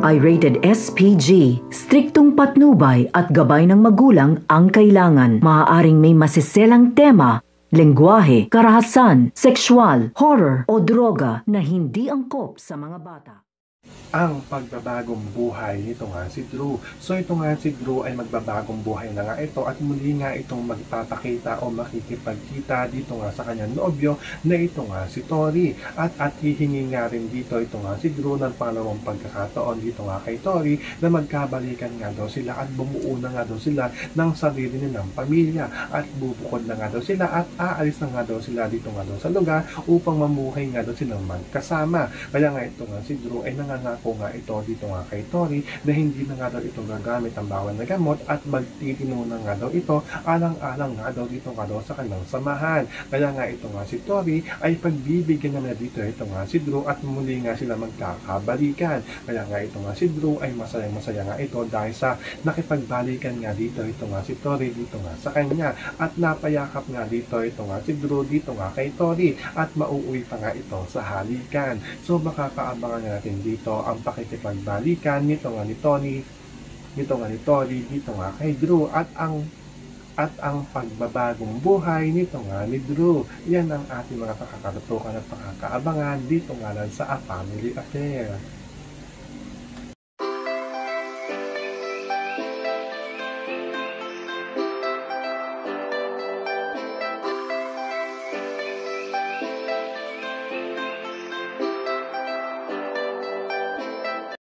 ay rated SPG. Striktong patnubay at gabay ng magulang ang kailangan. Maaaring may masiselang tema, lengguwahe, karahasan, sexual, horror o droga na hindi angkop sa mga bata. Ang pagbabagong buhay nito nga si Drew. So ito nga si Drew ay magbabagong buhay na nga ito at muli nga itong magpapakita o makikipagkita dito nga sa kanyang nobyo na ito nga si Tori. At hihingi nga rin dito ito nga si Drew ng pangalawang pagkakataon dito nga kay Tori na magkabalikan nga daw sila at bumuo na nga daw sila ng sarili nilang pamilya at bubukod na nga daw sila at aalis na nga daw sila dito nga daw sa lugar upang mamuhay nga daw silang magkasama. Kaya nga ito nga si Drew ay nangangako nga ito dito nga kay Tori na hindi na nga daw ito gagamit ang bawal na gamot at magtitino na nga daw ito alang-alang nga daw dito nga daw sa kanilang samahan. Kaya nga ito nga si Tori ay pagbibigyan na dito ito nga si Drew at muli nga sila magkakabalikan. Kaya nga ito nga si Drew ay masaya nga ito dahil sa nakipagbalikan nga dito ito nga si Tori dito nga sa kanya at napayakap nga dito ito nga si Drew dito nga kay Tori at mauuwi pa nga ito sa halikan. So makakaabangan natin dito ang pakikipagbalikan nito nga ni Tori dito nga kay Drew at ang pagbabagong buhay nito nga ni Drew. Yan ang ating mga pakakatutukan at pakakaabangan dito nga lang sa A Family Affair.